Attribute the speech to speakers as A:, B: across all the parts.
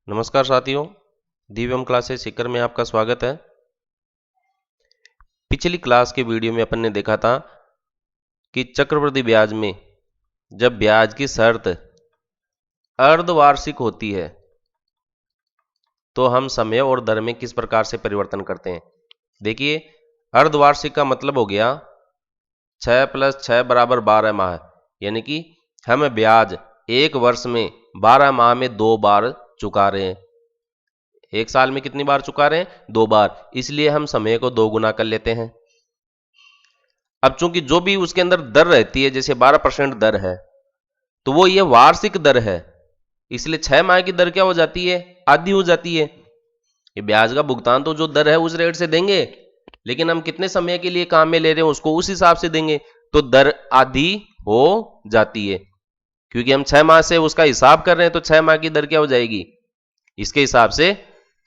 A: नमस्कार साथियों, दिव्यम क्लासेस सीकर में आपका स्वागत है। पिछली क्लास के वीडियो में अपन ने देखा था कि चक्रवृद्धि ब्याज में जब ब्याज की शर्त अर्धवार्षिक होती है तो हम समय और दर में किस प्रकार से परिवर्तन करते हैं। देखिए, अर्धवार्षिक का मतलब हो गया 6 + 6 = 12 माह, यानी कि हम ब्याज एक वर्ष में 12 माह में 2 बार चुका रहे हैं। एक साल में कितनी बार चुका रहे हैं? 2 बार। इसलिए हम समय को 2 गुना कर लेते हैं। अब चूंकि जो भी उसके अंदर दर रहती है, जैसे 12% दर है, तो वो ये वार्षिक दर है, इसलिए 6 माह की दर क्या हो जाती है? आधी हो जाती है। ये ब्याज का भुगतान तो जो दर है उस रेट से देंगे, लेकिन हम कितने समय के लिए काम में ले रहे हैं उसको उस हिसाब से देंगे, तो दर आधी हो जाती है। क्योंकि हम 6 माह से उसका हिसाब कर रहे हैं, तो 6 माह की दर क्या हो जाएगी? इसके हिसाब से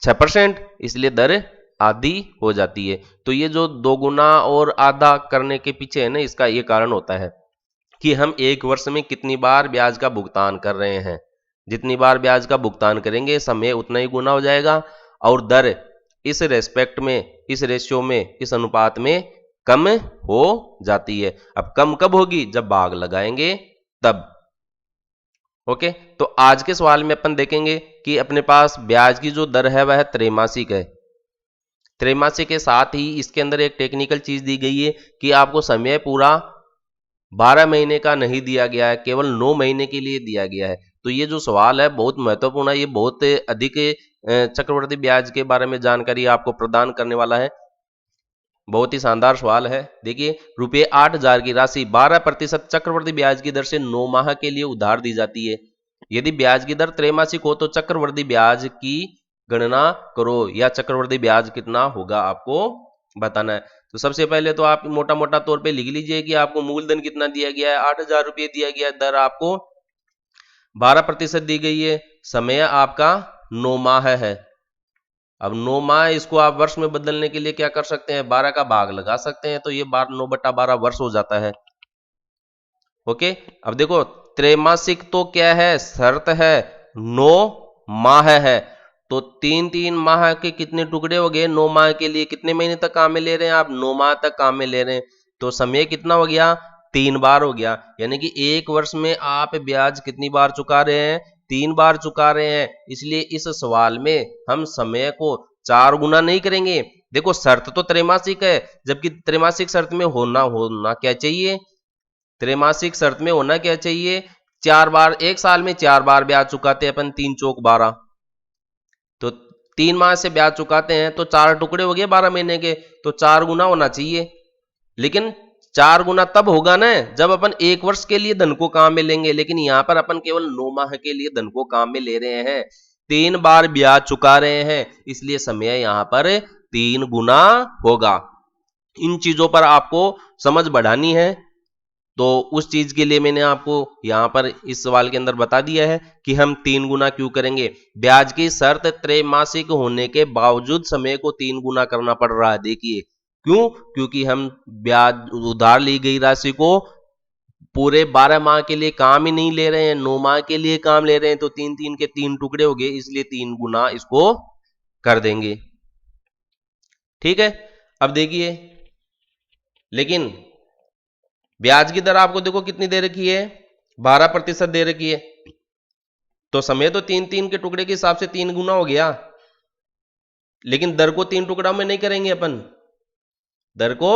A: 6%, इसलिए दर आधी हो जाती है। तो ये जो 2 गुना और आधा करने के पीछे है ना, इसका ये कारण होता है कि हम एक वर्ष में कितनी बार ब्याज का भुगतान कर रहे हैं। जितनी बार ब्याज का भुगतान करेंगे, समय उतना ही गुना हो जाएगा और दर इस रेस्पेक्ट में, इस रेशियो में, इस अनुपात में कम हो जाती है। अब कम कब होगी? जब भाग लगाएंगे तब। ओके, तो आज के सवाल में अपन देखेंगे कि अपने पास ब्याज की जो दर है वह त्रैमासिक है। त्रैमासिक के साथ ही इसके अंदर एक टेक्निकल चीज दी गई है कि आपको समय पूरा 12 महीने का नहीं दिया गया है, केवल 9 महीने के लिए दिया गया है। तो ये जो सवाल है बहुत महत्वपूर्ण है, ये बहुत अधिक चक्रवृद्धि ब्याज के बारे में जानकारी आपको प्रदान करने वाला है। बहुत ही शानदार सवाल है। देखिए, रुपये 8,000 की राशि 12% चक्रवृद्धि ब्याज की दर से 9 माह के लिए उधार दी जाती है। यदि ब्याज की दर त्रैमासिक हो तो चक्रवृद्धि ब्याज की गणना करो, या चक्रवृद्धि ब्याज कितना होगा आपको बताना है। तो सबसे पहले तो आप मोटा मोटा तौर पे लिख लीजिए कि आपको मूलधन कितना दिया गया है? 8,000 रुपये दिया गया है। दर आपको 12% दी गई है। समय आपका 9 माह है। अब 9 माह इसको आप वर्ष में बदलने के लिए क्या कर सकते हैं? 12 का भाग लगा सकते हैं, तो ये 9/12 वर्ष हो जाता है। ओके, अब देखो, त्रैमासिक तो क्या है? शर्त है 9 माह है, तो 3-3 माह के कितने टुकड़े हो गए? 9 माह के लिए कितने महीने तक काम में ले रहे हैं आप? 9 माह तक काम में ले रहे हैं, तो समय कितना हो गया? 3 बार हो गया। यानी कि एक वर्ष में आप ब्याज कितनी बार चुका रहे हैं? 3 बार चुका रहे हैं। इसलिए इस सवाल में हम समय को 4 गुना नहीं करेंगे। देखो, शर्त तो त्रैमासिक है, जबकि त्रैमासिक शर्त में होना क्या चाहिए? त्रैमासिक शर्त में होना क्या चाहिए? 4 बार, एक साल में 4 बार ब्याज चुकाते हैं अपन, 3 चौक 12, तो 3 माह से ब्याज चुकाते हैं, तो 4 टुकड़े हो गए 12 महीने के, तो 4 गुना होना चाहिए। लेकिन 4 गुना तब होगा ना जब अपन एक वर्ष के लिए धन को काम में लेंगे, लेकिन यहां पर अपन केवल 9 माह के लिए धन को काम में ले रहे हैं, 3 बार ब्याज चुका रहे हैं, इसलिए समय यहां पर 3 गुना होगा। इन चीजों पर आपको समझ बढ़ानी है, तो उस चीज के लिए मैंने आपको यहां पर इस सवाल के अंदर बता दिया है कि हम 3 गुना क्यों करेंगे। ब्याज की शर्त त्रैमासिक होने के बावजूद समय को 3 गुना करना पड़ रहा है। देखिए क्यों? क्योंकि हम ब्याज उधार ली गई राशि को पूरे 12 माह के लिए काम ही नहीं ले रहे हैं, 9 माह के लिए काम ले रहे हैं, तो 3-3 के 3 टुकड़े हो गए, इसलिए 3 गुना इसको कर देंगे। ठीक है, अब देखिए, लेकिन ब्याज की दर आपको देखो कितनी दे रखी है? 12% दे रखी है, तो समय तो 3-3 के टुकड़े के हिसाब से 3 गुना हो गया, लेकिन दर को 3 टुकड़ों में नहीं करेंगे अपन। दर को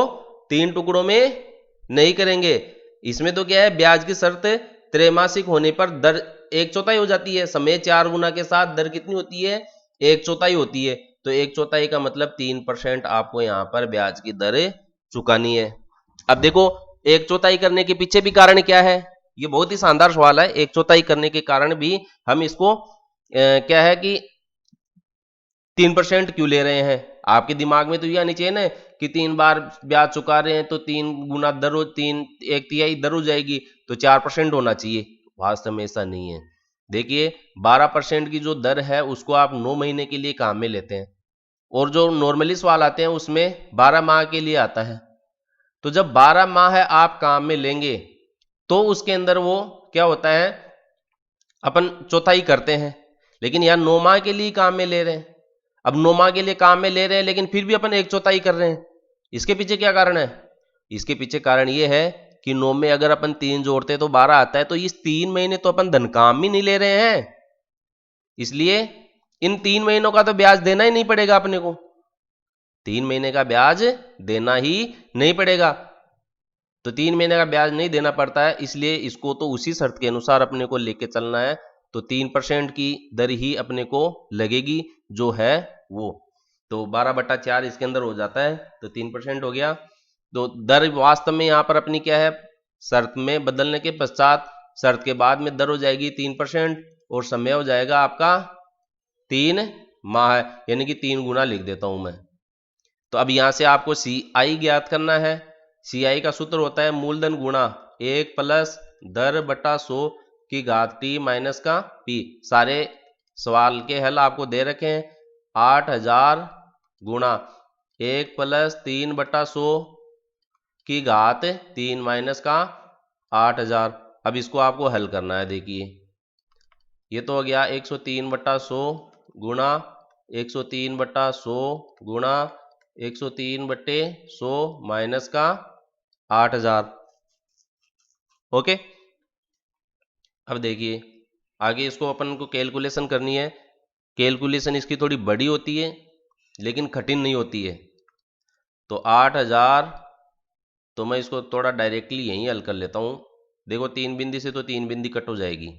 A: 3 टुकड़ों में नहीं करेंगे। इसमें तो क्या है, ब्याज की शर्त त्रैमासिक होने पर दर 1/4 हो जाती है। समय 4 गुना के साथ दर कितनी होती है? 1/4 होती है। तो 1/4 का मतलब 3% आपको यहां पर ब्याज की दर चुकानी है। अब देखो, 1/4 करने के पीछे भी कारण क्या है? ये बहुत ही शानदार सवाल है। 1/4 करने के कारण भी हम इसको क्या है कि 3% क्यों ले रहे हैं? आपके दिमाग में तो ये आनी चाहिए ना कि 3 बार ब्याज चुका रहे हैं, तो 3 गुना दर हो, 3 1/3 दर हो जाएगी, तो 4% होना चाहिए। वास्तव में ऐसा नहीं है। देखिए, 12% की जो दर है उसको आप 9 महीने के लिए काम में लेते हैं, और जो नॉर्मली सवाल आते हैं उसमें 12 माह के लिए आता है। तो जब 12 माह आप काम में लेंगे, तो उसके अंदर वो क्या होता है, अपन चौथाई करते हैं। लेकिन यार 9 माह के लिए काम में ले रहे हैं। अब 9 माह के लिए काम में ले रहे हैं लेकिन फिर भी अपन 1/4 कर रहे हैं। इसके पीछे क्या कारण है? इसके पीछे कारण ये है कि 9 में अगर अपन 3 जोड़ते तो 12 आता है, तो इस 3 महीने तो अपन धन काम ही नहीं ले रहे हैं, इसलिए इन 3 महीनों का तो ब्याज देना ही नहीं पड़ेगा अपने को। 3 महीने का ब्याज देना ही नहीं पड़ेगा, तो 3 महीने का ब्याज नहीं देना पड़ता है, इसलिए इसको तो उसी शर्त के अनुसार अपने को लेके चलना है। तो 3% की दर ही अपने को लगेगी जो है वो, तो 12/4 इसके अंदर हो जाता है, तो 3% हो गया। तो दर वास्तव में यहां पर अपनी क्या है, शर्त में बदलने के पश्चात शर्त के बाद में दर हो जाएगी 3% और समय हो जाएगा आपका 3 माह, यानी कि 3 गुना लिख देता हूं मैं। तो अब यहां से आपको CI ज्ञात करना है। CI का सूत्र होता है मूलधन गुणा 1 प्लस दर बटा 100 की घात T माइनस का P। सारे सवाल के हल आपको दे रखे हैं। 8000 गुणा 1 प्लस 3/100 की घात 3 माइनस का 8000। अब इसको आपको हल करना है। देखिए ये तो हो गया 103/100 गुणा 103/100 गुणा 103/100 माइनस का 8000। ओके, अब देखिए आगे इसको अपन को कैलकुलेशन करनी है। कैलकुलेशन इसकी थोड़ी बड़ी होती है लेकिन कठिन नहीं होती है। तो 8000, तो मैं इसको थोड़ा डायरेक्टली यहीं हल कर लेता हूं। देखो 3 बिंदी से तो 3 बिंदी कट हो जाएगी।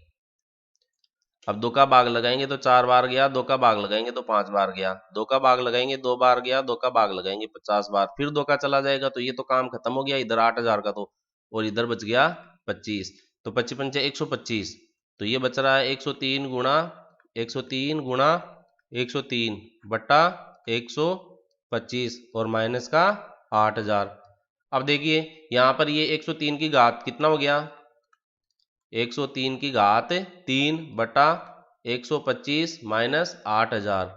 A: अब 2 का भाग लगाएंगे तो 4 बार गया, 2 का भाग लगाएंगे तो 5 बार गया, 2 का भाग लगाएंगे 2 बार गया, 2 का भाग लगाएंगे 50 बार, फिर 2 का चला जाएगा, तो ये तो काम खत्म हो गया इधर 8000 का, तो और इधर बच गया 25। तो 25 पंचे 125, तो ये बच रहा है 103 गुणा 103 गुणा 103 बट्टा 125 और माइनस का 8000। अब देखिए यहां पर ये 103 की घात कितना हो गया, 103 की घात 3 बटा 125 माइनस 8000।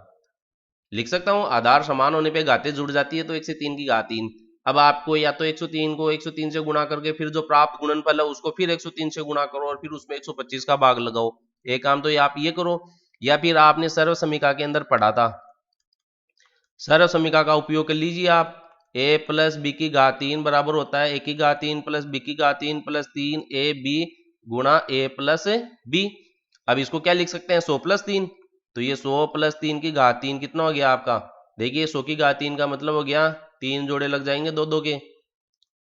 A: लिख सकता हूं आधार समान होने पे घातें जुड़ जाती है, तो 1 से 3 की घात 3। अब आपको या तो 103 को 103 से गुणा करके फिर जो प्राप्त गुणनफल है उसको फिर 103 से गुणा करो और फिर उसमें 125 का भाग लगाओ। एक काम तो आप ये करो, या फिर आपने सर्व समीका के अंदर पढ़ा था, सर्व समीका का उपयोग कर लीजिए आप। a प्लस बी की घात 3 बराबर होता है a की घात 3 प्लस b की घात 3 प्लस 3ab गुणा a प्लस b। अब इसको क्या लिख सकते हैं, 100 प्लस 3। तो ये 100 प्लस 3 की घात 3 कितना हो गया आपका, देखिए 100 की घात 3 का मतलब हो गया 3 जोड़े लग जाएंगे 2 के,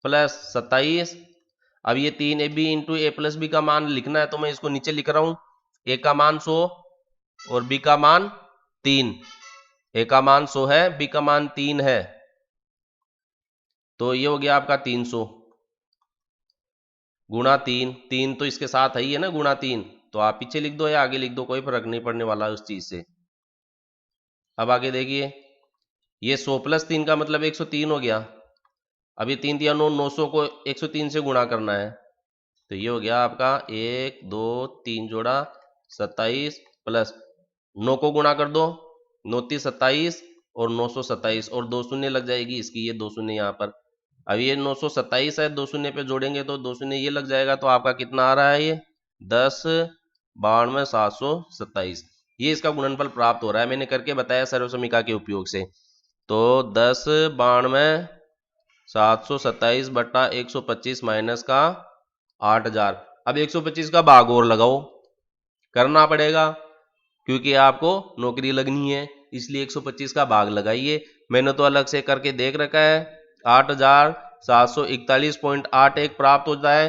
A: प्लस 27। अब ये 3ab इंटू ए प्लस बी का मान लिखना है, तो मैं इसको नीचे लिख रहा हूं। a का मान 100 और b का मान 3। a का मान 100 है, b का मान 3 है, तो ये हो गया आपका 300 गुणा 3। 3 तो इसके साथ है ही है ना, गुणा 3, तो आप पीछे लिख दो या आगे लिख दो, कोई फर्क नहीं पड़ने वाला है उस चीज से। अब आगे देखिए ये 100 प्लस 3 का मतलब 103 हो गया। अब ये 3 3 9, 900 को 103 से गुणा करना है, तो ये हो गया आपका 1 2 3 जोड़ा 27 प्लस 9 को गुणा कर दो, 9 3 27 और 927 और 2 शून्य लग जाएगी इसकी, ये 2 शून्य यहाँ पर। अब ये 927 है, 2 शून्य पे जोड़ेंगे तो 2 शून्य ये लग जाएगा, तो आपका कितना आ रहा है, ये 10 92 727। ये इसका गुणनफल प्राप्त हो रहा है, मैंने करके बताया सर्व समीका के उपयोग से। तो 10 92 727 बट्टा 125 माइनस का 8000। अब 125 का भाग और लगाओ, करना पड़ेगा क्योंकि आपको नौकरी लगनी है, इसलिए 125 का भाग लगाइए। मैंने तो अलग से करके देख रखा है, 8741.81 प्राप्त होता है।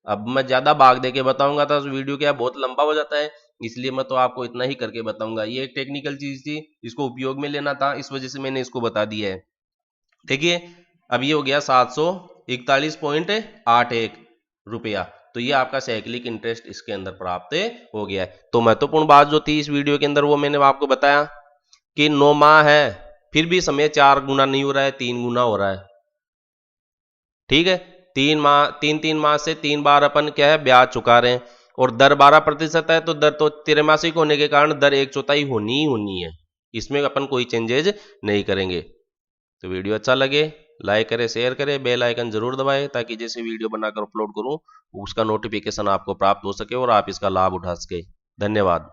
A: अब मैं ज्यादा भाग देके बताऊंगा तो वीडियो क्या बहुत लंबा हो जाता है, इसलिए मैं तो आपको इतना ही करके बताऊंगा। ये एक टेक्निकल चीज थी, इसको उपयोग में लेना था, इस वजह से मैंने इसको बता दिया है। देखिए अब ये हो गया 741.81 रुपया, तो ये आपका साइक्लिक इंटरेस्ट इसके अंदर प्राप्त हो गया है। तो महत्वपूर्ण बात जो थी इस वीडियो के अंदर वो मैंने आपको बताया कि 9 माह है फिर भी समय 4 गुना नहीं हो रहा है, 3 गुना हो रहा है। ठीक है, 3 माह से 3 बार अपन क्या है ब्याज चुका रहे हैं, और दर 12% है, तो दर तो त्रैमासिक होने के कारण दर 1/4 होनी ही होनी है, इसमें अपन कोई चेंजेज नहीं करेंगे। तो वीडियो अच्छा लगे लाइक करें, शेयर करें, बेल आइकन जरूर दबाएं ताकि जैसे वीडियो बनाकर अपलोड करूं उसका नोटिफिकेशन आपको प्राप्त हो सके और आप इसका लाभ उठा सके। धन्यवाद।